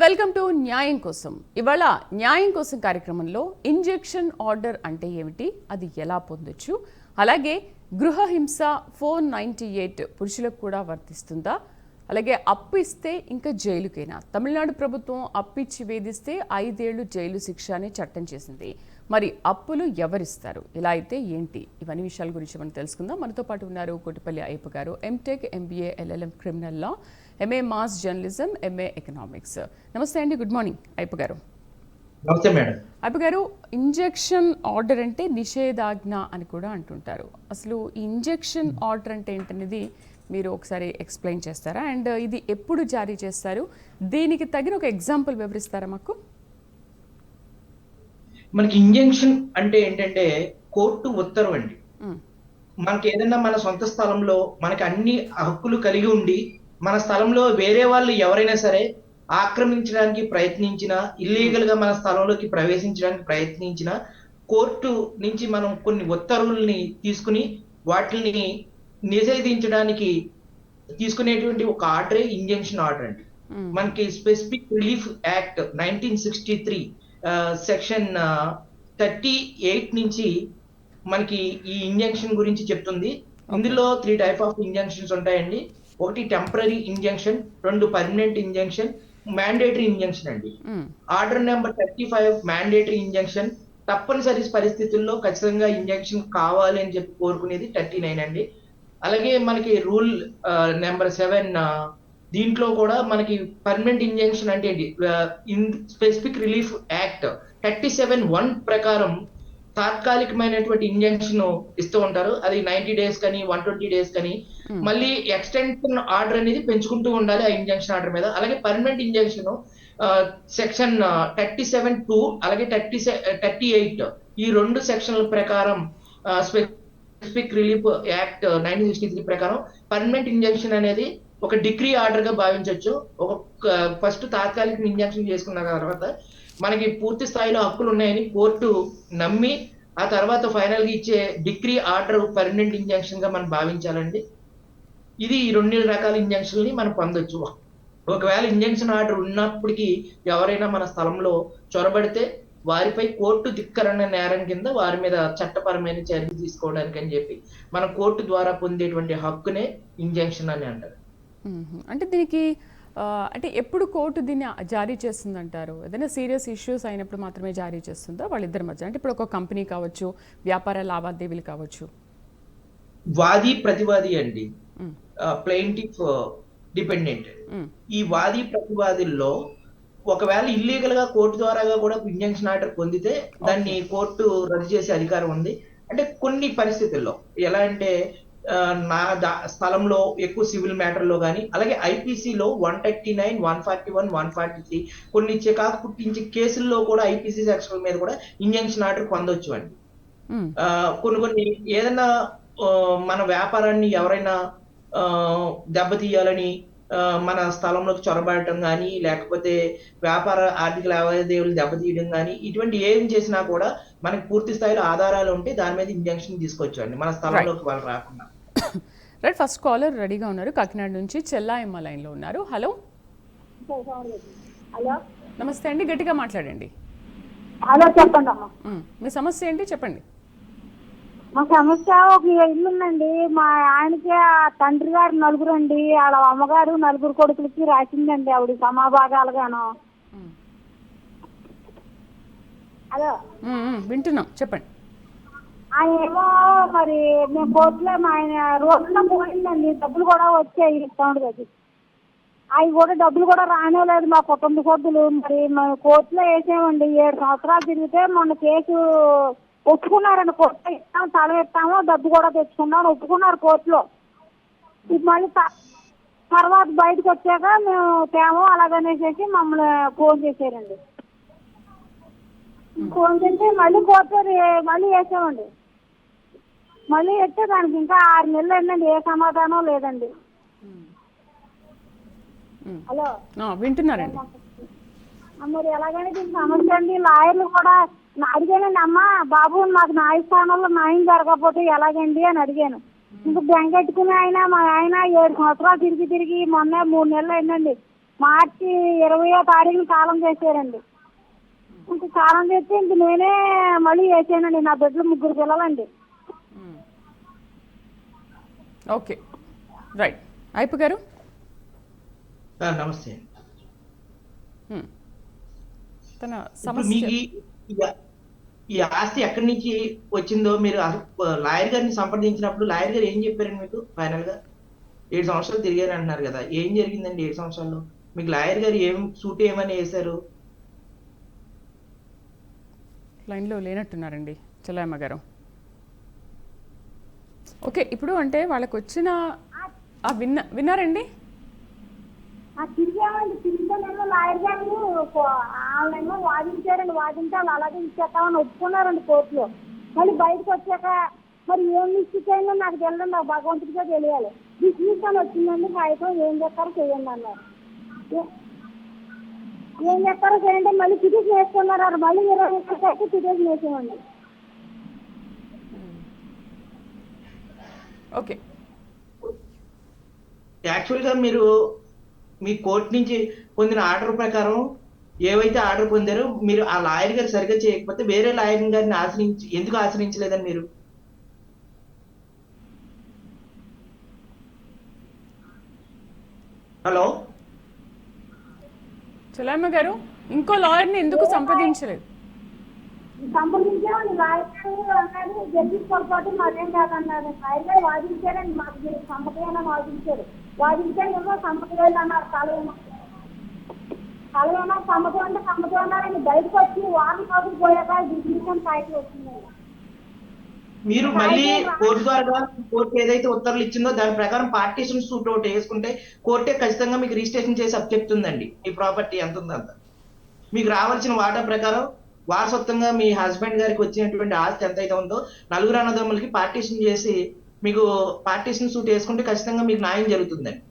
Welcome to న్యాయం కోసం. ఇవాళ న్యాయం కోసం కార్యక్రమంలో ఇంజెక్షన్ ఆర్డర్ అంటే ఏమిటి, అది ఎలా పొందొచ్చు, అలాగే గృహహింస 498 పురుషులకు కూడా వర్తిస్తుందా, అలాగే అప్పు ఇస్తే ఇంకా జైలుకేనా, తమిళనాడు ప్రభుత్వం అప్పిచ్చి వేధిస్తే 5 ఏళ్లు జైలు శిక్ష అని చట్టం చేసింది. మరి అప్పులు ఎవరిస్తారు, ఇలా అయితే ఏంటి, ఇవన్నీ విషయాల గురించి మనం తెలుసుకుందాం. మనతో పాటు ఉన్నారు కోటిపల్లి అయ్యప్ప గారు, MTech, MBA, LLM criminal law, MA mass journalism, MA economics. నమస్తే అండి, గుడ్ మార్నింగ్ అయ్యప్ప గారు. నమస్తే మేడం. అయ్యప్ప గారు, ఇంజెక్షన్ ఆర్డర్ అంటే నిషేధాజ్ఞ అని కూడా అంటుంటారు. అసలు ఈ ఇంజెక్షన్ ఆర్డర్ అంటే ఏంటనేది మీరు ఒకసారి ఎక్స్ప్లెయిన్ చేస్తారా? అండ్ ఇది ఎప్పుడు జారీ చేస్తారు, దీనికి తగిన ఒక ఎగ్జాంపుల్ వివరిస్తారా మాకు? మనకి ఇంజంక్షన్ అంటే ఏంటంటే కోర్టు ఉత్తర్వు అండి. మనకి ఏదైనా మన సొంత స్థలంలో మనకి అన్ని హక్కులు కలిగి ఉండి మన స్థలంలో వేరే వాళ్ళు ఎవరైనా సరే ఆక్రమించడానికి ప్రయత్నించినా, ఇల్లీగల్ గా మన స్థలంలోకి ప్రవేశించడానికి ప్రయత్నించినా కోర్టు నుంచి మనం కొన్ని ఉత్తర్వుల్ని తీసుకుని వాటిని నిషేధించడానికి తీసుకునేటువంటి ఒక ఆర్డరే ఇంజంక్షన్ ఆర్డర్ అండి. మనకి స్పెసిఫిక్ రిలీఫ్ యాక్ట్ 1963 సెక్షన్ 38 నుంచి మనకి ఈ ఇంజంక్షన్ గురించి చెప్తుంది. ఇందులో 3 టైప్ ఆఫ్ ఇంజంక్షన్స్ ఉంటాయండి. ఒకటి temporary injunction, 2 permanent injunction, mandatory injunction అండి. ఆర్డర్ నెంబర్ 35 మ్యాండేటరీ ఇంజంక్షన్, తప్పనిసరి పరిస్థితుల్లో ఖచ్చితంగా ఇంజంక్షన్ కావాలి అని చెప్పి కోరుకునేది 39 అండి. అలాగే మనకి రూల్ నెంబర్ 7 దీంట్లో కూడా మనకి పర్మనెంట్ ఇంజంక్షన్ అంటే ఏంటి, స్పెసిఫిక్ రిలీఫ్ యాక్ట్ 37(1) ప్రకారం తాత్కాలికమైనటువంటి ఇంజంక్షన్ ఇస్తూ ఉంటారు. అది 90 డేస్ కానీ 120 డేస్ కానీ మళ్ళీ ఎక్స్టెన్షన్ ఆర్డర్ అనేది పెంచుకుంటూ ఉండాలి ఆ ఇంజంక్షన్ ఆర్డర్ మీద. అలాగే పర్మనెంట్ ఇంజంక్షన్ సెక్షన్ 37(2) అలాగే 38 ఈ 2 సెక్షన్ల ప్రకారం స్పెసిఫిక్ రిలీఫ్ యాక్ట్ 1963 ప్రకారం పర్మనెంట్ ఇంజంక్షన్ అనేది ఒక డిగ్రీ ఆర్డర్ గా భావించవచ్చు. ఒక ఫస్ట్ తాత్కాలిక ఇంజంక్షన్ చేసుకున్న తర్వాత మనకి పూర్తి స్థాయిలో హక్కులు ఉన్నాయని కోర్టు నమ్మి ఆ తర్వాత ఫైనల్ గా ఇచ్చే డిగ్రీ ఆర్డర్ పర్మనెంట్ ఇంజంక్షన్ గా మనం భావించాలండి. ఇది ఈ 2 రకాల ఇంజంక్షన్ ని మనం పొందొచ్చు. ఒకవేళ ఇంజంక్షన్ ఆర్డర్ ఉన్నప్పటికీ ఎవరైనా మన స్థలంలో చొరబడితే వారిపై కోర్టు ధిక్కరణ నేరం కింద వారి మీద చట్టపరమైన చర్యలు తీసుకోవడానికి అని చెప్పి మన కోర్టు ద్వారా పొందేటువంటి హక్కునే ఇంజంక్షన్ అని అంటారు. అంటే దీనికి అంటే ఎప్పుడు కోర్టు దీన్ని జారీ చేస్తుందంటారు? ఏదైనా సీరియస్ ఇష్యూస్ అయినప్పుడు మాత్రమే జారీ చేస్తుందా వాళ్ళిద్దరి మధ్య? అంటే ఇప్పుడు ఒక కంపెనీ కావచ్చు, వ్యాపార లావాదేవీలు కావచ్చు. వాది ప్రతివాది అండి, ప్లెయింటిఫ్ డిపెండెంట్. ఈ వాది ప్రతివాదుల్లో ఒకవేళ ఇల్లీగల్ గా కోర్టు ద్వారా కూడా ఇంజంక్షన్ ఆర్డర్ పొందితే దాన్ని కోర్టు రద్దు చేసే అధికారం ఉంది. అంటే కొన్ని పరిస్థితుల్లో ఎలా అంటే నా స్థలంలో ఎక్కువ సివిల్ మ్యాటర్ లో కానీ, అలాగే ఐపీసీలో 139, 141, 143 కొన్ని చికాకు పుట్టించే కేసుల్లో కూడా ఐపీసీ సెక్షన్ మీద కూడా ఇంజంక్షన్ ఆర్డర్ పొందొచ్చు అండి. కొన్ని ఏదైనా మన వ్యాపారాన్ని ఎవరైనా దెబ్బతీయాలని మన స్థలంలోకి చొరబడటం కానీ, లేకపోతే వ్యాపార ఆర్థిక లావాదేవీలు దెబ్బతీయడం కానీ, ఇటువంటి ఏం చేసినా కూడా మనకి పూర్తి స్థాయిలో ఆధారాలు ఉంటే దాని మీద ఇంజంక్షన్ తీసుకోవచ్చు అండి, మన స్థలంలోకి వాళ్ళు రాకుండా. రైట్, ఫస్ట్ కాలర్ రెడీగా ఉన్నారు, కాకినాడ నుంచి చెల్లాయమ్మ లైన్ లో ఉన్నారు. హలో, నమస్తే అండి, గట్టిగా మాట్లాడండి. హలో, చెప్పండి అమ్మా. మీ సమస్య ఏంటి చెప్పండి. మా సమస్య, ఒక ఇల్లు ఉందండి. మా ఆయనకి తండ్రి గారు 4 అండి, వాళ్ళ అమ్మగారు 4 కొడుకులకి రాసిందండి ఆవిడ సమాభాగాలుగాను. హలో, వింటున్నాం, చెప్పండి. ఆయన ఏమో మరి మేము కోర్టులో ఆయన రోజుల్లో పోయిందండి, డబ్బులు కూడా వచ్చాయి ఇస్తాడు కదా, అవి కూడా డబ్బులు కూడా రానేలేదు మా కుటుంబ సభ్యులు. మరి మేము కోర్టులో వేసామండి, 7 సంవత్సరాలు తిరిగితే మొన్న కేసు ఒప్పుకున్నారండి. కోర్టులో ఇస్తాము, స్థలం ఇస్తాము, డబ్బు కూడా తెచ్చుకున్నాం ఒప్పుకున్నారు కోర్టులో. ఇది మళ్ళీ తర్వాత బయటకు వచ్చాక మేము తేమో అలాగనేసేసి మమ్మల్ని ఫోన్ చేశారండి. ఫోన్ చేస్తే మళ్ళీ కోర్టు మళ్ళీ వేసామండి. మళ్ళీ వేస్తే దానికి ఇంకా 6 నెలలు అయిందండి, ఏ సమాధానం లేదండి. హలో, వింటున్నారండి. మరి ఎలాగైనా దీనికి సమస్య అండి. లాయర్లు కూడా అడిగానండి, అమ్మ బాబు మాకు న్యాయస్థానంలో న్యాయం జరగకపోతే ఎలాగండి అని అడిగాను. ఇంకా బెంగెట్టుకుని మా ఆయన 7 సంవత్సరాలు తిరిగి మొన్న 3 నెలలు అయిందండి మార్చి 20వ తారీఖున కాలం చేశారండి. ఇంక కాలం చేస్తే ఇంక నేనే మళ్ళీ వేసానండి. నా బిడ్డలు 3 పిల్లలండి. Okay, right. అయిపు గారు, నమస్తే. తన ఇప్పుడు సమస్య మీకు ఈ ఆస్తి ఎక్కడి నుంచి వచ్చిందో మీరు లాయర్ గారిని సంప్రదించినప్పుడు లాయర్ గారు ఏం చెప్పారండి మీకు? ఫైనల్ గా 7 సంవత్సరాలు తిరిగారు అంటున్నారు కదా, ఏం జరిగిందండి 7 సంవత్సరాల్లో? మీకు లాయర్ గారు ఏం సూట్ ఏమని వేశారు? లైన్లో లేనట్టున్నారండి చెల్లమ్మ గారు. ఓకే, ఇప్పుడు అంటే వాళ్ళకి వచ్చిన విన్నారండి? తిరిగామండి. తిరిగితేనేమో లాయర్ గారు వాళ్ళేమో వాదించారండి. వాదించి వాళ్ళు అలాగే ఇచ్చేస్తామని ఒప్పుకున్నారండి కోర్టులో. మళ్ళీ బయటకు వచ్చాక మరి ఏం మిస్టేక్ అయిందో నాకు తెలియదు, నాకు భగవంతుడిగా తెలియాలి. డిస్మిస్ అని వచ్చిందండి కాగితం, ఏం చెప్తారో చేయండి అన్నారు. ఏం చెప్తారో చేయండి, మళ్ళీ పిటిషన్ వేసుకున్నారు. మళ్ళీ 20 నిమిషాలకి పిటిషన్ వేసామండి. ఓకే, యాక్చువల్ గా మీరు మీ కోర్టు నుంచి పొందిన ఆర్డర్ ప్రకారం ఏవైతే ఆర్డర్ పొందారో మీరు ఆ లాయర్ గారు సరిగ్గా చేయకపోతే వేరే లాయర్ గారిని ఎందుకు ఆశ్రయించలేదని మీరు? హలో చెల్లమ్మ గారు, ఇంకో లాయర్ని ఎందుకు సంప్రదించలేదు? సంప్రదించామని లాయర్ గారు అన్నారు, జడ్జిస్ పొరపాటు మాకేం కాదన్నారు. లాయర్ గారు వాదించారండి, మాకు సమ్మతమైన వాదించారు. వాదించారేమో సమ్మతం అన్నారు. కలవేమో సమ్మతం అంటే సమ్మతం అన్నారండి. బయటకు వచ్చి వారం రోజులు పోయాక డిస్మిషన్ కాగితం వచ్చిందండి. మీరు మళ్ళీ కోర్టు ద్వారా కోర్టు ఏదైతే ఉత్తర్వులు ఇచ్చిందో దాని ప్రకారం పార్టీషన్ సూట్ ఒకటి వేసుకుంటే కోర్టే ఖచ్చితంగా మీకు రిజిస్ట్రేషన్ చేసి చెప్తుందండి ఈ ప్రాపర్టీ ఎంత ఉందంత. మీకు రావాల్సిన వాటా ప్రకారం వారసత్వంగా మీ హస్బెండ్ గారికి వచ్చినటువంటి ఆస్తి ఎంతైతే ఉందో 4 అన్నదమ్ములకి పార్టీషన్ చేసి మీకు పార్టీషన్ సూట్ వేసుకుంటే ఖచ్చితంగా మీకు న్యాయం జరుగుతుందండి.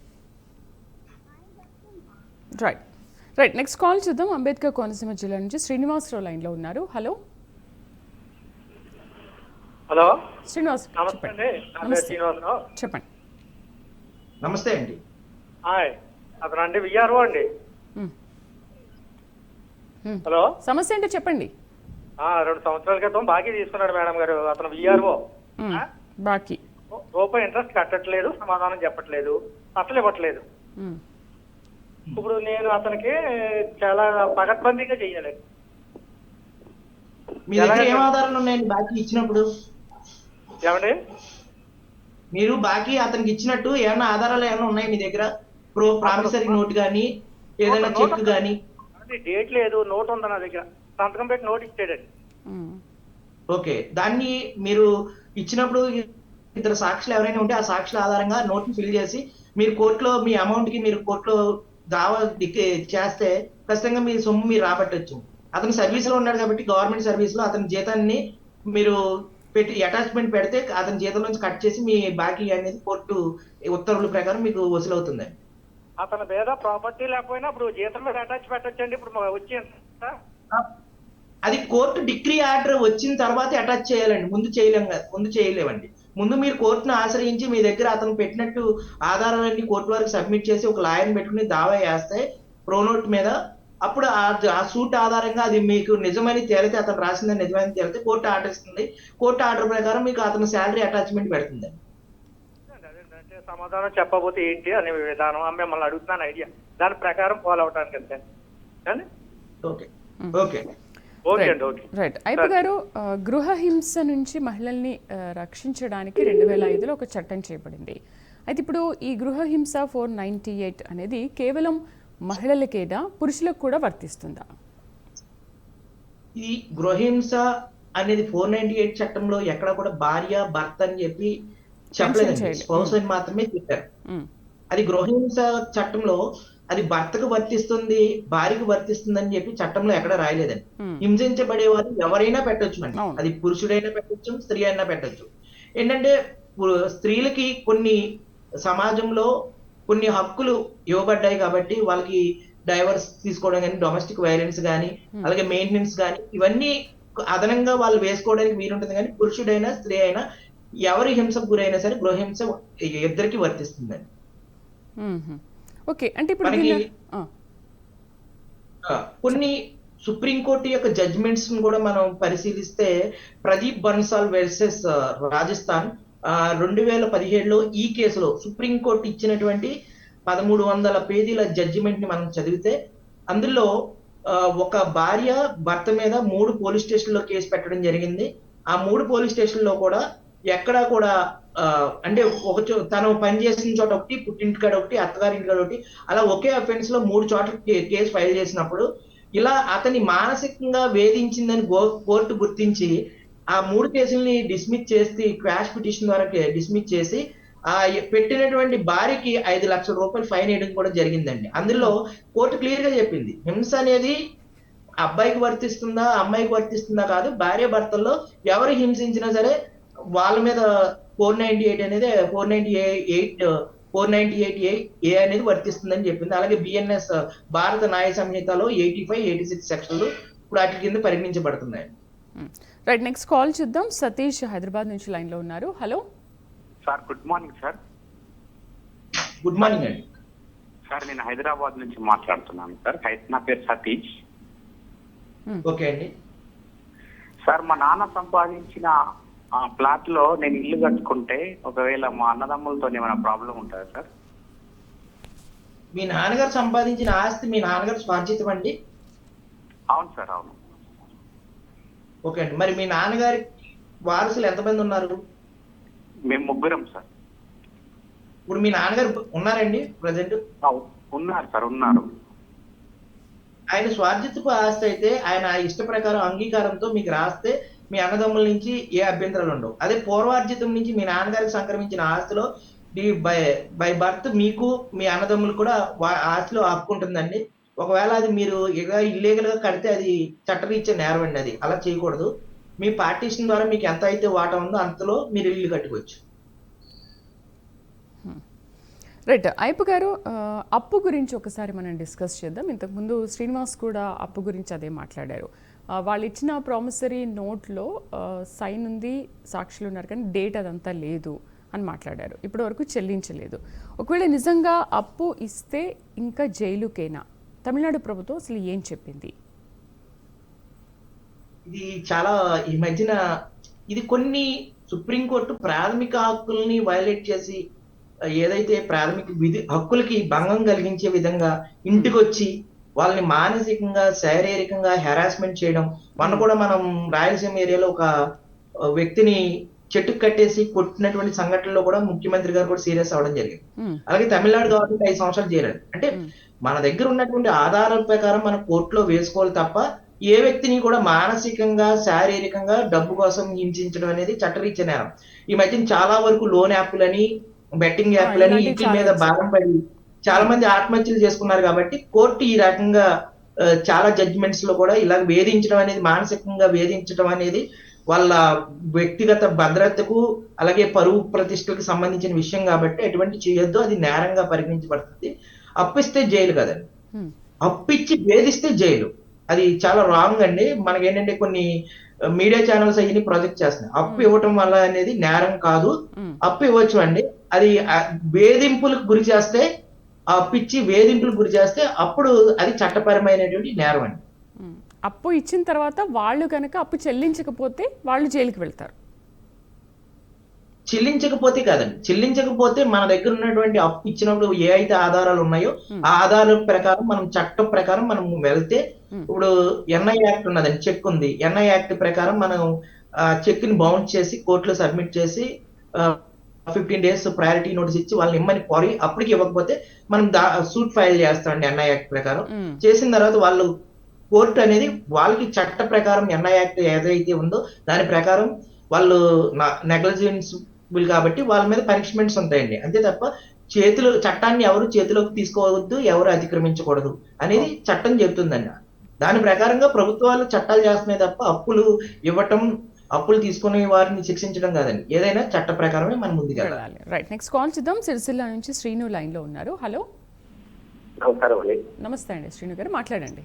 Right right. నెక్స్ట్ కాల్ చూద్దాం. అంబేద్కర్ కోనసీమ జిల్లా నుంచి శ్రీనివాసరావు లైన్లో ఉన్నారు. హలో హలో, శ్రీనివాస్, నమస్తే అండి. శ్రీనివాసరావు చెప్పండి. నమస్తే అండి. హాయ్, అతను అండి విఆర్ఓ అండి. హలో, సమస్య ఏంటో చెప్పండి. 2 సంవత్సరాల క్రితం బాకీ తీసుకున్నాడు మేడం గారు. అతను విఆర్ఓ. బాకీ రూపాయి ఇంట్రెస్ట్ కట్టట్లేదు, సమాధానం చెప్పట్లేదు, అసలు ఇవ్వట్లేదు. ఇప్పుడు నేను అతనికి చాలా పగడ్బందీగా చెయ్యాలి. మీ దగ్గర ఏం ఆధారాలు ఉన్నాయండి బాకీ ఇచ్చినప్పుడు? ఏమండి, మీరు బాకీ అతనికి ఇచ్చినట్టు ఏమైనా ఆధారాలు ఏమైనా ఉన్నాయి మీ దగ్గర? ప్రామిసరీ నోట్ కానీ ఏదైనా చెక్ కానీ? డేట్ లేదు, నోట్ ఉంది నా దగ్గర. సంతకం పెట్టి నోట్ ఇచ్చాడండి. ఓకే, దాన్ని మీరు ఇచ్చినప్పుడు ఇద్దరు సాక్షులు ఎవరైనా ఉంటే ఆ సాక్షుల ఆధారంగా నోట్ ని ఫిల్ చేసి మీరు కోర్టులో మీ అమౌంట్ కి మీరు కోర్టులో దావా చేస్తే ఖచ్చితంగా మీ సొమ్ము మీరు రాబట్టచ్చు. అతను సర్వీస్ లో ఉన్నాడు కాబట్టి గవర్నమెంట్ సర్వీస్ లో అతని జీతాన్ని మీరు పెట్టి అటాచ్మెంట్ పెడితే అతని జీతం నుంచి కట్ చేసి మీ బాకీ అనేది కోర్టు ఉత్తర్వుల ప్రకారం మీకు వసూలవుతుంది. అతని పేద ప్రాపర్టీ లేకపోయినా ఇప్పుడు జీతం మీద అటాచ్ పెట్టచ్చండి. ఇప్పుడు వచ్చి అది కోర్టు డిగ్రీ ఆర్డర్ వచ్చిన తర్వాత అటాచ్ చేయాలండి, ముందు చేయలేమండి. ముందు మీరు కోర్టును ఆశ్రయించి మీ దగ్గర అతను పెట్టినట్టు ఆధారాలన్నీ కోర్టు వారికి సబ్మిట్ చేసి ఒక లాయర్ని పెట్టుకుని దావా వేస్తే ప్రోనోట్ మీద, అప్పుడు ఆ సూట్ ఆధారంగా అది మీకు నిజమని తేలితే, అతను రాసిందని నిజమని తేలితే కోర్టు ఆర్డర్ ఇస్తుంది. కోర్టు ఆర్డర్ ప్రకారం మీకు అతను శాలరీ అటాచ్మెంట్ పెడుతుంది. అంటే సమాధానం చెప్పబోతే ఏంటి అనే విధానం మిమ్మల్ని అడుగుతున్నాను, ఐడియా దాని ప్రకారం ఫాలో అవడానికి అంతే. ఓకే ఓకే ఓకే అండి, ఓకే. రైట్. అయిపు గారు, గృహ హింస నుంచి మహిళల్ని రక్షించడానికి 2005లో ఒక చట్టం చేయబడింది. అయితే ఇప్పుడు ఈ గృహ హింస 498 అనేది కేవలం మహిళలకేనా, పురుషులకు కూడా వర్తిస్తుందా? ఈ గృహహింస అనేది 498 చట్టంలో ఎక్కడ కూడా భార్య భర్త అని చెప్పి చెప్పలేదండి, స్పౌస్ అని మాత్రమే చెప్పారు. అది గృహహింస చట్టంలో అది భర్తకు వర్తిస్తుంది, భార్యకు వర్తిస్తుంది అని చెప్పి చట్టంలో ఎక్కడ రాయలేదండి. హింసించబడే వారు ఎవరైనా పెట్టొచ్చు అండి, అది పురుషుడైనా పెట్టొచ్చు, స్త్రీ అయినా పెట్టొచ్చు. ఏంటంటే స్త్రీలకి కొన్ని సమాజంలో కొన్ని హక్కులు ఇవ్వబడ్డాయి కాబట్టి వాళ్ళకి డైవర్స్ తీసుకోవడం కానీ, డొమెస్టిక్ వైలెన్స్ కానీ, అలాగే మెయింటెనెన్స్ కానీ, ఇవన్నీ అదనంగా వాళ్ళు వేసుకోవడానికి వీలుంటుంది. కానీ పురుషుడైనా స్త్రీ అయినా ఎవరి హింసకు గురైనా సరే గృహహింస ఇద్దరికి వర్తిస్తుందండి. ఓకే, అంటే ఇప్పుడు మనకి ఆ, కొన్ని సుప్రీంకోర్టు యొక్క జడ్జిమెంట్స్ కూడా మనం పరిశీలిస్తే ప్రదీప్ బన్సాల్ వర్సెస్ రాజస్థాన్ 2017లో ఈ కేసులో సుప్రీంకోర్టు ఇచ్చినటువంటి 1300 పేజీల జడ్జిమెంట్ ని మనం చదివితే అందులో ఒక భార్య భర్త మీద 3 పోలీస్ స్టేషన్లో కేసు పెట్టడం జరిగింది. ఆ 3 పోలీస్ స్టేషన్లో కూడా ఎక్కడా కూడా అంటే తను పనిచేసిన చోట ఒకటి, పుట్టింటికాడ ఒకటి, అత్తగారింటికాడ ఒకటి, అలా ఒకే అఫెన్స్ లో 3 చోట్ల కేసు ఫైల్ చేసినప్పుడు ఇలా అతన్ని మానసికంగా వేధించిందని కోర్టు గుర్తించి ఆ 3 కేసుల్ని డిస్మిస్ చేసి క్వాష్ పిటిషన్ ద్వారా డిస్మిస్ చేసి ఆ పెట్టినటువంటి భార్యకి 5 లక్షల రూపాయలు ఫైన్ వేయడం కూడా జరిగిందండి. అందులో కోర్టు క్లియర్ గా చెప్పింది, హింస అనేది అబ్బాయికి వర్తిస్తుందా అమ్మాయికి వర్తిస్తుందా కాదు, భార్య భర్తల్లో ఎవరు హింసించినా సరే వాళ్ళ మీద 498 అనేది 498A అనేది వర్తిస్తుందని చెప్పింది. అలాగే బిఎన్ఎస్ భారత న్యాయ సంహితలో 85, 86 సెక్షన్లు ఇప్పుడు వాటి కింద పరిగణించబడుతున్నాయి. రైట్, నెక్స్ట్ కాల్ చూద్దాం. సతీష్ హైదరాబాద్ నుంచి లైన్ లో ఉన్నారు. Hello sir, good morning sir. Good morning అండి. సార్, నేను హైదరాబాద్ నుంచి మాట్లాడుతున్నాను సార్. నా పేరు సతీష్. ఓకే అండి. సార్, మా నాన్న సంపాదించిన ప్లాట్ లో నేను ఇల్లు కట్టుకుంటే ఒకవేళ మా అన్నదమ్ములతో ఏమైనా ప్రాబ్లం ఉంటుందా సార్? మీ నాన్నగారు సంపాదించిన ఆస్తి మీ నాన్నగారు స్వార్జితం అండి? అవును సార్, అవును. ఓకే అండి. మరి మీ నాన్నగారి వారసులు ఎంతమంది ఉన్నారు? మేము ముగ్గురం సార్. ఇప్పుడు మీ నాన్నగారు ఉన్నారండి ప్రజెంట్? ఉన్నారు సార్, ఉన్నారు. ఆయన స్వార్జితపు ఆస్తి అయితే ఆయన ఇష్ట ప్రకారం అంగీకారంతో మీకు రాస్తే మీ అన్నదమ్ముల నుంచి ఏ అభ్యంతరాలు ఉండవు. అదే పూర్వార్జితం నుంచి మీ నాన్నగారికి సంక్రమించిన ఆస్తిలో బై బర్త్ మీకు మీ అన్నదమ్ములు కూడా ఆస్తిలో హక్కు ఉంటుందండి. ఒకవేళ అది మీరు ఇల్లీగల్ గా కడితే అది చట్టరీత్యా నేరం అండి. అది అలా చేయకూడదు. మీ పార్టీషన్ ద్వారా మీకు ఎంత అయితే వాటా ఉందో అంతలో మీరు ఇల్లు కట్టుకోవచ్చు. రైట్, అయ్యప్ప గారు, అప్పు గురించి ఒకసారి మనం డిస్కస్ చేద్దాం. ఇంతకుముందు శ్రీనివాస్ కూడా అప్పు గురించి అదే మాట్లాడారు. వాళ్ళు ఇచ్చిన ప్రామిసరీ నోట్లో సైన్ ఉంది, సాక్షులు ఉన్నారు, కానీ డేట్ అదంతా లేదు అని మాట్లాడారు. ఇప్పటి వరకు చెల్లించలేదు. ఒకవేళ నిజంగా అప్పు ఇస్తే ఇంకా జైలుకేనా? తమిళనాడు ప్రభుత్వం అసలు ఏం చెప్పింది? ఇది చాలా ఈ మధ్యన ఇది కొన్ని సుప్రీంకోర్టు ప్రాథమిక హక్కుల్ని వైలేట్ చేసి ఏదైతే ప్రాథమిక హక్కులకి భంగం కలిగించే విధంగా ఇంటికి వచ్చి వాళ్ళని మానసికంగా శారీరకంగా హెరాస్మెంట్ చేయడం. మొన్న కూడా మనం రాయలసీమ ఏరియాలో ఒక వ్యక్తిని చెట్టుకు కట్టేసి కొట్టినటువంటి సంఘటనలో కూడా ముఖ్యమంత్రి గారు కూడా సీరియస్ అవ్వడం జరిగింది. అలాగే తమిళనాడు గవర్నమెంట్ 5 సంవత్సరాలు చేయలేదు. అంటే మన దగ్గర ఉన్నటువంటి ఆధారాల ప్రకారం మనం కోర్టులో వేసుకోవాలి తప్ప ఏ వ్యక్తిని కూడా మానసికంగా శారీరకంగా డబ్బు కోసం హింసించడం అనేది చట్టరీత్యా నేరం. ఈ మధ్యన చాలా వరకు లోన్ యాప్లని, బెట్టింగ్ యాప్లని ఇంటి మీద భారం పడి చాలా మంది ఆత్మహత్యలు చేసుకున్నారు. కాబట్టి కోర్టు ఈ రకంగా చాలా జడ్జిమెంట్స్ లో కూడా ఇలా వేధించడం అనేది, మానసికంగా వేధించడం అనేది వాళ్ళ వ్యక్తిగత భద్రతకు అలాగే పరువు ప్రతిష్టలకు సంబంధించిన విషయం కాబట్టి ఎటువంటి చేయొద్దు, అది నేరంగా పరిగణించబడుతుంది. అప్పిస్తే జైలు కదండి, అప్పిచ్చి వేధిస్తే జైలు. అది చాలా రాంగ్ అండి. మనకేంటంటే కొన్ని మీడియా ఛానల్స్ అయ్యి ప్రొజెక్ట్ చేస్తున్నాయి. అప్పు ఇవ్వటం వల్ల అనేది నేరం కాదు. అప్పు ఇవ్వచ్చు అండి, అది వేధింపులకు గురి చేస్తే, అప్పిచ్చి వేధింపులకు గురి చేస్తే అప్పుడు అది చట్టపరమైనటువంటి నేరం అండి. అప్పు ఇచ్చిన తర్వాత వాళ్ళు కనుక అప్పు చెల్లించకపోతే వాళ్ళు జైలుకి వెళ్తారు. చెల్లించకపోతే కాదండి, చెల్లించకపోతే మన దగ్గర ఉన్నటువంటి అప్పు ఇచ్చినప్పుడు ఏ అయితే ఆధారాలు ఉన్నాయో ఆ ఆధారాల ప్రకారం మనం చట్టం ప్రకారం మనం వెళ్తే, ఇప్పుడు ఎన్ఐ యాక్ట్ ఉన్నదండి, చెక్ ఉంది. ఎన్ఐ యాక్ట్ ప్రకారం మనం చెక్ ని బౌన్స్ చేసి కోర్టులో సబ్మిట్ చేసి 15 days ప్రయారిటీ నోటీస్ ఇచ్చి వాళ్ళని ఇమ్మని కోరి అప్పటికి ఇవ్వకపోతే మనం సూట్ ఫైల్ చేస్తామండి ఎన్ఐ యాక్ట్ ప్రకారం. చేసిన తర్వాత వాళ్ళు కోర్టు అనేది వాళ్ళకి చట్ట ప్రకారం ఎన్ఐ యాక్ట్ ఏదైతే ఉందో దాని ప్రకారం వాళ్ళు నెగ్లిజెన్సిబుల్ కాబట్టి వాళ్ళ మీద పనిష్మెంట్స్ ఉంటాయండి. అంతే తప్ప చట్టాన్ని ఎవరు చేతిలోకి తీసుకోవద్దు, ఎవరు అతిక్రమించకూడదు అనేది చట్టం చెబుతుందండి. దాని ప్రకారంగా ప్రభుత్వాలు చట్టాలు చేస్తున్నాయి తప్ప అప్పులు ఇవ్వటం, అప్పులు తీసుకునే వారిని శిక్షించడం కాదండి. ఏదైనా చట్ట ప్రకారమే మనం ముందుకు వెళ్ళాలి. రైట్, నెక్స్ట్ కాల్ చూద్దాం. సిరిసిల్ల నుంచి శ్రీను లైన్ లో ఉన్నారు. హలో, నమస్కారం అండి. నమస్తే అండి శ్రీను గారు, మాట్లాడండి.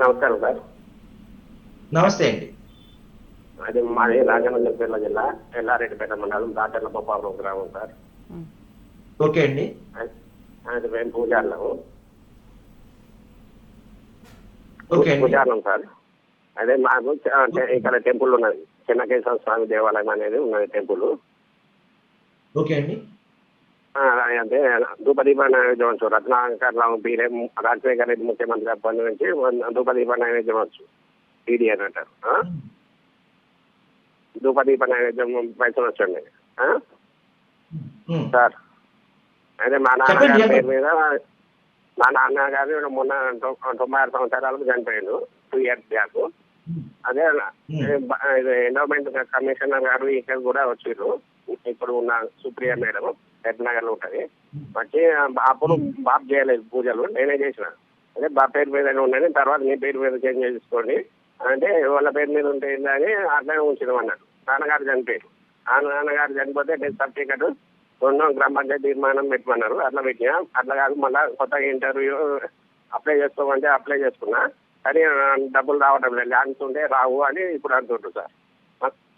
నమస్కారం సార్. నమస్తే అండి. అది మాది రాజమండ్రి జిల్లా ఎల్లారెడ్డిపేట మండలం దాటర్ల బొప్పాపురం గ్రామం సార్. ఓకే అండి. అది మేము పూజారులము. ఓకే అండి. పూజారులం సార్. అదే మాకు ఇక్కడ టెంపుల్ ఉన్నది, చెన్నకేశ్వర స్వామి దేవాలయం అనేది ఉన్నది టెంపుల్. ఓకే అండి. అంటే ధూపదీప నైవేద్యం వచ్చు. రత్నాకర్రావు పీరే రాజశేఖర రెడ్డి ముఖ్యమంత్రి అప్పటి నుంచి ధూపదీప నైవేద్యం వచ్చు, టీడీ అని అంటారు. ధూపదీప నైవేద్యం పైసలు వచ్చండి సార్. అయితే మా నాన్నగారి పేరు మీద, మా నాన్నగారు మొన్న 96 సంవత్సరాలకు చనిపోయాడు, 2 years బ్యాక్. అదే ఎండోమెంట్ కమిషనర్ గారు ఇక్కడ కూడా వచ్చారు, ఇప్పుడు ఉన్న సుప్రియ మేడం నగర్ లో ఉంటది. వచ్చి అప్పుడు బాబు చేయలేదు పూజలు, నేనే చేసిన. అదే బాబు పేరు మీద ఉండని, తర్వాత నీ పేరు మీద చేంజ్ చేసుకోండి అంటే వాళ్ళ పేరు మీద ఉంటే అని అట్లనే ఉంచడం అన్నాడు. నాన్నగారు చనిపోయారు. ఆ నాన్నగారు చనిపోతే డెత్ సర్టిఫికెట్ 2 గ్రామ పంచాయతీ తీర్మానం పెట్టమన్నారు. అట్లా పెట్టినా. అట్లా కాదు మళ్ళీ కొత్తగా ఇంటర్వ్యూ అప్లై చేసుకోమంటే అప్లై చేసుకున్నా, కానీ డబ్బులు రావడం లేదు, ల్యాండ్స్ ఉంటే రావు అని ఇప్పుడు అంటుంటారు సార్.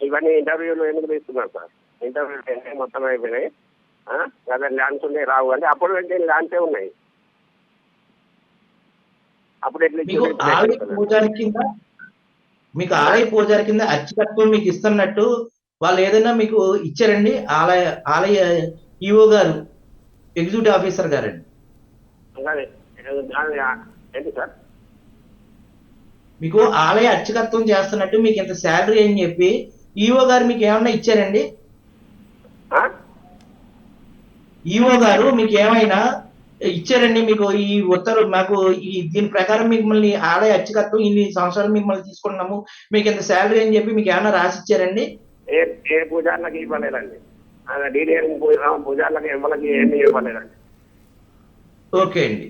ఇవన్నీ ఇంటర్వ్యూలు ఎందుకు తీసుకున్నారు సార్? ఇంటర్వ్యూలు మొత్తం అయిపోయినాయి, అదే ల్యాండ్స్ ఉంటే రావు అంటే అప్పుడు అంటే ల్యాండ్సే ఉన్నాయి. అప్పుడు మీకు ఆలయ పూజారి కింద అర్చకత్వం మీకు ఇస్తున్నట్టు వాళ్ళు ఏదైనా మీకు ఇచ్చారండి? ఆలయ ఈఓ గారు, ఎగ్జిక్యూటివ్ ఆఫీసర్ గారండి, ఏంటి సార్ మీకు ఆలయ అర్చకత్వం చేస్తున్నట్టు మీకు ఇంత శాలరీ అని చెప్పి ఈఓ గారు మీకు ఏమన్నా ఇచ్చారండి? ఈఓ గారు మీకు ఏమైనా ఇచ్చారండి? మీకు ఈ ఉత్తర్వు మాకు దీని ప్రకారం మిమ్మల్ని ఆలయ అర్చకత్వం ఇన్ని సంవత్సరాలు మిమ్మల్ని తీసుకుంటున్నాము, మీకు ఇంత శాలరీ అని చెప్పి మీకు ఏమైనా రాసి ఇచ్చారండి? ఏ పూజార్లకి ఇవ్వలేదండి, డీడీఎం పూజార్లకి ఎవరికి ఏమీ ఇవ్వలేదండి. ఓకే అండి.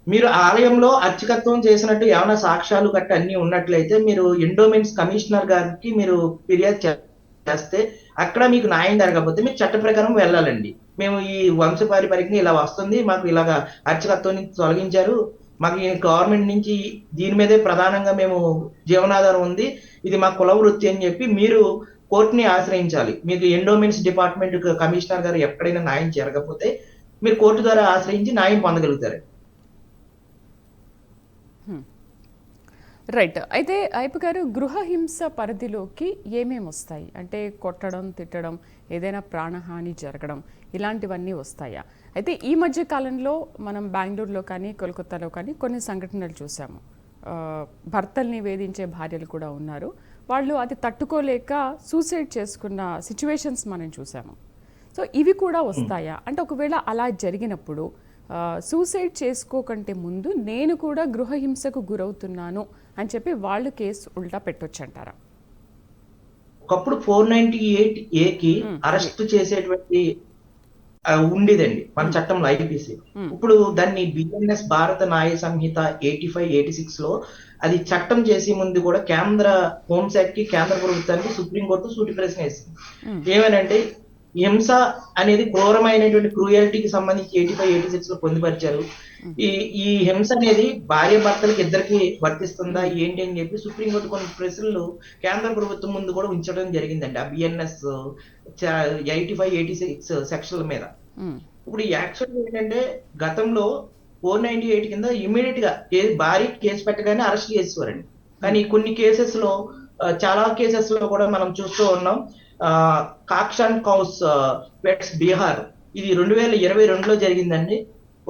మీరు ఆలయంలో అర్చకత్వం చేసినట్టు ఏమైనా సాక్ష్యాలు గట్ట అన్ని ఉన్నట్లయితే మీరు ఎండోమెంట్స్ కమిషనర్ గారికి మీరు ఫిర్యాదు చేస్తే అక్కడ మీకు న్యాయం జరగకపోతే మీరు చట్ట ప్రకారం వెళ్ళాలండి. మేము ఈ వంశపారంపర్యంగా ఇలా వస్తుంది, మాకు ఇలాగా అర్చకత్వం తొలగించారు, మాకు ఈ గవర్నమెంట్ నుంచి దీని మీదే ప్రధానంగా మేము జీవనాధారం ఉంది, ఇది మా కుల వృత్తి అని చెప్పి మీరు కోర్టుని ఆశ్రయించాలి. మీకు ఎండోమెంట్స్ డిపార్ట్మెంట్ కమిషనర్ గారు ఎక్కడైనా న్యాయం జరగకపోతే మీరు కోర్టు ద్వారా ఆశ్రయించి న్యాయం పొందగలుగుతారు. రైట్. అయితే అయ్యప్ప గారు, గృహహింస పరిధిలోకి ఏమేమి వస్తాయి? అంటే కొట్టడం, తిట్టడం, ఏదైనా ప్రాణహాని జరగడం, ఇలాంటివన్నీ వస్తాయా? అయితే ఈ మధ్య కాలంలో మనం బెంగళూరులో కానీ కోల్కతాలో కానీ కొన్ని సంఘటనలు చూసాము. భర్తల్ని వేధించే భార్యలు కూడా ఉన్నారు. వాళ్ళు అది తట్టుకోలేక సూసైడ్ చేసుకున్న సిచ్యువేషన్స్ మనం చూసాము. సో ఇవి కూడా వస్తాయా? అంటే ఒకవేళ అలా జరిగినప్పుడు సూసైడ్ చేసుకోకంటే ముందు నేను కూడా గృహహింసకు గురవుతున్నాను అని చెప్పి వాళ్ళు కేసు ఉల్టా పెట్టొచ్చు అంటారా? ఒకప్పుడు 498A అరెస్ట్ చేసేటువంటి ఉండేదండి మన చట్టంలో, ఐపీసీ. ఇప్పుడు దాన్ని బిఎన్ఎస్ భారత న్యాయ సంహిత 85-86 లో అది చట్టం చేసే ముందు కూడా కేంద్ర హోంశాఖకి, కేంద్ర ప్రభుత్వానికి సుప్రీంకోర్టు సూటి ప్రశ్న వేసింది. ఏమనంటే హింస అనేది క్రూరమైనటువంటి క్రూయల్టీకి సంబంధించి 85-86 లో పొందుపరిచారు. ఈ హింస అనేది భార్య భర్తలకు ఇద్దరికి వర్తిస్తుందా ఏంటి అని చెప్పి సుప్రీంకోర్టు కొన్ని ప్రశ్నలు కేంద్ర ప్రభుత్వం ముందు కూడా ఉంచడం జరిగిందండి ఆ బిఎన్ఎస్ 85-86 సెక్షన్ల మీద. ఇప్పుడు యాక్చువల్ ఏంటంటే గతంలో 498 కింద ఇమీడియట్ గా భార్య కేసు పెట్టగానే అరెస్ట్ చేసేవారండి. కానీ కొన్ని కేసెస్ లో, చాలా కేసెస్ లో కూడా మనం చూస్తూ ఉన్నాం. కాక్షన్ కౌస్ వెట్స్ బీహార్, ఇది 2022లో జరిగిందండి.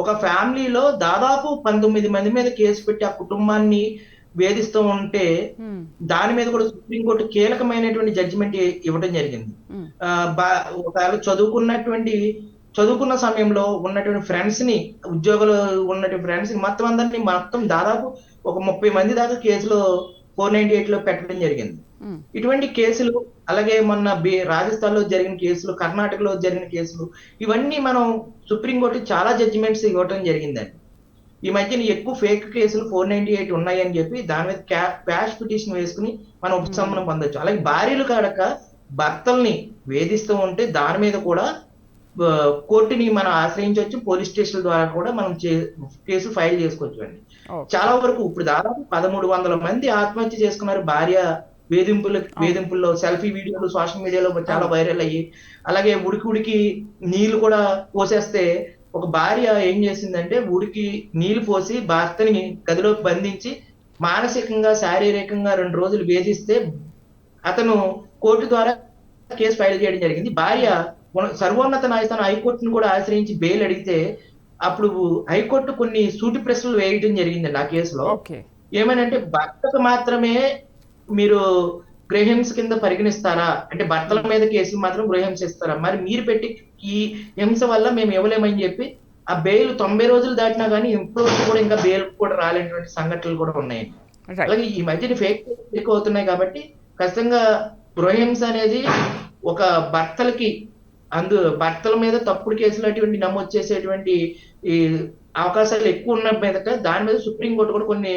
ఒక ఫ్యామిలీలో దాదాపు 19 మంది మీద కేసు పెట్టి ఆ కుటుంబాన్ని వేధిస్తూ ఉంటే దాని మీద కూడా సుప్రీంకోర్టు కీలకమైనటువంటి జడ్జిమెంట్ ఇవ్వడం జరిగింది. ఒకవేళ చదువుకున్న సమయంలో ఉన్నటువంటి ఫ్రెండ్స్ ని, ఉద్యోగులు ఉన్నటువంటి ఫ్రెండ్స్ ని మొత్తం దాదాపు ఒక 30 మంది దాకా కేసులో 498 లో పెట్టడం జరిగింది. ఇటువంటి కేసులు, అలాగే మొన్న రాజస్థాన్ లో జరిగిన కేసులు, కర్ణాటకలో జరిగిన కేసులు, ఇవన్నీ మనం సుప్రీంకోర్టు చాలా జడ్జిమెంట్స్ ఇవ్వడం జరిగిందండి. ఈ మధ్యన ఎక్కువ ఫేక్ కేసులు 498 ఉన్నాయని చెప్పి దాని మీద క్వాష్ పిటిషన్ వేసుకుని మనం ఉపశమనం పొందొచ్చు. అలాగే భార్యలు కాడక భర్తల్ని వేధిస్తూ ఉంటే దాని మీద కూడా కోర్టుని మనం ఆశ్రయించవచ్చు, పోలీస్ స్టేషన్ ద్వారా కూడా మనం కేసు ఫైల్ చేసుకోవచ్చు అండి. చాలా వరకు ఇప్పుడు దాదాపు 1300 మంది ఆత్మహత్య చేసుకున్నారు భార్య వేధింపుల్లో సెల్ఫీ వీడియోలు సోషల్ మీడియాలో చాలా వైరల్ అయ్యి, అలాగే ఉడికి నీళ్లు కూడా పోసేస్తే ఒక భార్య ఏం చేసిందంటే ఉడికి నీళ్లు పోసి భర్తని గదిలోకి బంధించి మానసికంగా శారీరకంగా 2 రోజులు వేధిస్తే అతను కోర్టు ద్వారా కేసు ఫైల్ చేయడం జరిగింది. భార్య సర్వోన్నత న్యాయస్థానం హైకోర్టును కూడా ఆశ్రయించి బెయిల్ అడిగితే అప్పుడు హైకోర్టు కొన్ని సూటి ప్రశ్నలు వేయడం జరిగిందండి ఆ కేసులో. ఏమనంటే భర్తకు మాత్రమే మీరు గృహహింస కింద పరిగణిస్తారా, అంటే భర్తల మీద కేసులు మాత్రం గృహహింస ఇస్తారా, మరి మీరు పెట్టి ఈ హింస వల్ల మేము ఇవ్వలేమని చెప్పి ఆ బెయిల్ 90 రోజులు దాటినా కానీ ఇప్పటివరకు కూడా ఇంకా బెయిల్ కూడా రాలేటువంటి సంఘటనలు కూడా ఉన్నాయి. అలాగే ఈ మధ్యన ఫేక్ ఎక్కువ అవుతున్నాయి కాబట్టి ఖచ్చితంగా గృహహింస అనేది ఒక భర్తల మీద తప్పుడు కేసులు అటువంటి నమోదు చేసేటువంటి ఈ అవకాశాలు ఎక్కువ ఉన్న మీదట దాని మీద సుప్రీంకోర్టు కూడా కొన్ని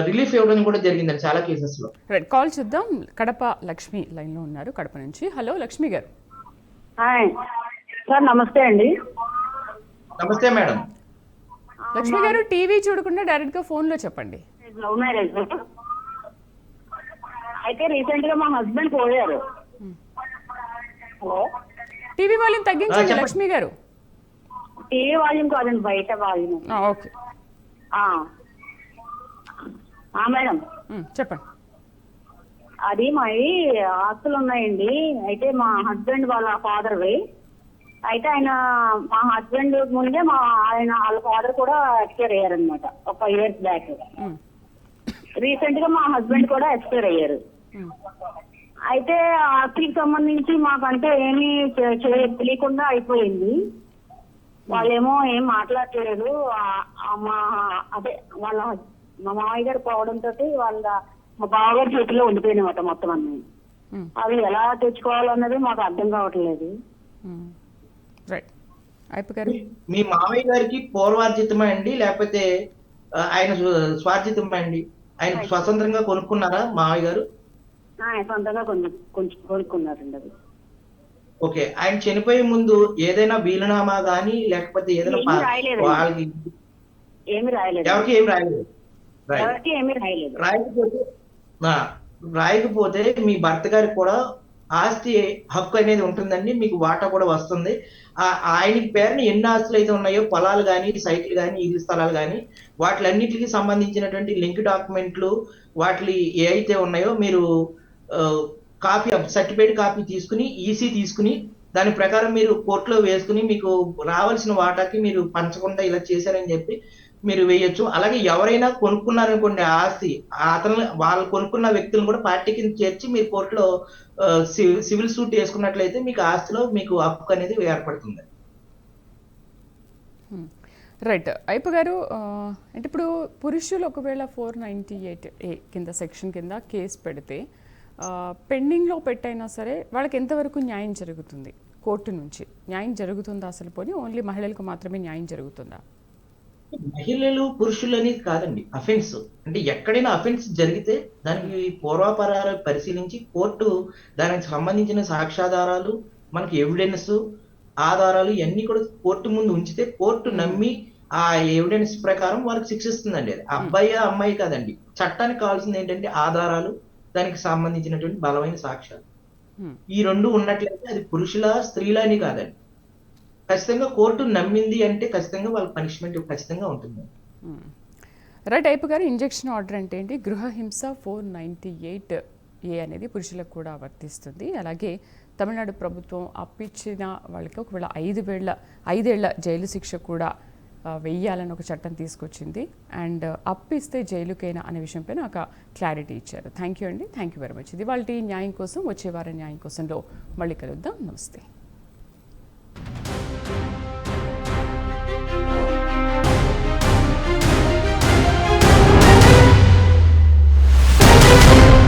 రిలీఫ్ ఇవ్వడం కూడా జరిగిందండి చాలా కేసెస్ లో. కాల్ చూద్దాం. కడప లక్ష్మి లైన్ లో ఉన్నారు, కడప నుంచి. హలో లక్ష్మి గారు. సార్ నమస్తే అండి. నమస్తే మేడం. లక్ష్మి గారు, టీవీ చూడకుండా డైరెక్ట్ గా ఫోన్ లో చెప్పండి. లవ్ మ్యారేజ్ అయితే రీసెంట్ గా మా హస్బెండ్ పోయారు. హలో, టీవీ వాల్యూమ్ తగ్గించండి లక్ష్మి గారు. టీవీ వాల్యూమ్ కాదండి, బయట వాల్యూమ్. ఓకే మేడం చెప్పండి. అది మావి ఆస్తులు ఉన్నాయండి. అయితే మా హస్బెండ్ వాళ్ళ ఫాదర్వి. అయితే ఆయన మా హస్బెండ్ ముందే వాళ్ళ ఫాదర్ కూడా ఎక్స్పైర్ అయ్యారనమాట ఒక 5 years బ్యాక్. రీసెంట్ గా మా హస్బెండ్ కూడా ఎక్స్పైర్ అయ్యారు. అయితే ఆస్తికి సంబంధించి మాకంటే ఏమీ తెలియకుండా అయిపోయింది. వాళ్ళేమో ఏం మాట్లాడలేదు. మా మామయ్య గారు పోవడంతో మా బావగారి చేతిలో ఉండిపోయినమాట మొత్తం అన్ని. అవి ఎలా తెచ్చుకోవాలన్నది మాకు అర్థం కావట్లేదు. మీ మామయ్య గారికి పూర్వార్జితమా అండి, లేకపోతే ఆయన స్వార్జితమా అండి? ఆయన స్వతంత్రంగా కొనుక్కున్నారా మామయ్య గారు? సొంతంగా కొనుక్కున్నారండి అది. ఓకే. ఆయన చనిపోయే ముందు ఏదైనా వీలునామా గానీ లేకపోతే ఏదైనా వాళ్ళకి ఏమి రాయలేదు, ఎవరికి ఏం రాయలేదు. రాయకపోతే మీ భర్త గారికి కూడా ఆస్తి హక్కు అనేది ఉంటుందండి, మీకు వాటా కూడా వస్తుంది. ఆయనకి పేరుని ఎన్ని ఆస్తులు అయితే ఉన్నాయో, పొలాలు కానీ సైట్లు కానీ ఇల్లు స్థలాలు కానీ వాటిలన్నిటికి సంబంధించినటువంటి లింక్ డాక్యుమెంట్లు వాటి ఏ అయితే ఉన్నాయో మీరు కాపీ సర్టిఫికేట్ కాపీ తీసుకుని ఈసీ తీసుకుని దాని ప్రకారం మీరు కోర్టులో వేసుకుని మీకు రావాల్సిన వాటాకి మీరు పంచకుండా ఇలా చేశారని చెప్పి మీరు వేయొచ్చు. అలాగే ఎవరైనా కొనుక్కున్నారనుకోండి ఆస్తి, వాళ్ళు కొనుక్కున్న వ్యక్తులను కూడా పార్టీ కింద చేర్చి మీరు కోర్టులో సివిల్ సూట్ వేసుకున్నట్లయితే మీకు ఆస్తిలో మీకు హక్కు అనేది ఏర్పడుతుంది. రైట్. అయ్యప్ప గారు, అంటే ఇప్పుడు పురుషులు ఒకవేళ 498A కింద సెక్షన్ కింద కేసు పెడితే పెండింగ్లో పెట్టైనా సరే వాళ్ళకి ఎంతవరకు న్యాయం జరుగుతుంది? కోర్టు నుంచి న్యాయం జరుగుతుందా? అసలు పోనీ ఓన్లీ మహిళలకు మాత్రమే న్యాయం జరుగుతుందా? మహిళలు పురుషులు అనేది కాదండి, అఫెన్స్ అంటే ఎక్కడైనా అఫెన్స్ జరిగితే దానికి పూర్వాపరాలు పరిశీలించి కోర్టు దానికి సంబంధించిన సాక్ష్యాధారాలు, మనకి ఎవిడెన్స్ ఆధారాలు ఇవన్నీ కూడా కోర్టు ముందు ఉంచితే కోర్టు నమ్మి ఆ ఎవిడెన్స్ ప్రకారం వాళ్ళకి శిక్షిస్తుందండి. అబ్బాయి అమ్మాయి కాదండి, చట్టానికి కావాల్సింది ఏంటంటే ఆధారాలు, దానికి సంబంధించినటువంటి బలమైన సాక్ష్యాలు. ఈ 2 ఉన్నట్లయితే అది పురుషుల స్త్రీల అని కాదండి. ఖచ్చితంగా కోర్టు నమ్మింది అంటే ఖచ్చితంగా వాళ్ళ పనిష్మెంట్ ఖచ్చితంగా ఉంటుంది. రైట్. అయ్యప్ప గారు, ఇంజెక్షన్ ఆర్డర్ అంటే ఏంటి? గృహహింస 498A అనేది పురుషులకు కూడా వర్తిస్తుంది. అలాగే తమిళనాడు ప్రభుత్వం అప్పిచ్చిన వాళ్ళకి ఒకవేళ 5 ఏళ్ల జైలు శిక్ష కూడా వెయ్యాలని ఒక చట్టం తీసుకొచ్చింది. అండ్ అప్పిస్తే జైలుకైనా అనే విషయంపై నాకు క్లారిటీ ఇచ్చారు. థ్యాంక్ యూ అండి, థ్యాంక్ యూ వెరీ మచ్. ఇది వాళ్ళ న్యాయం కోసం వచ్చే వారం న్యాయం కోసంలో మళ్ళీ కలుద్దాం. నమస్తే.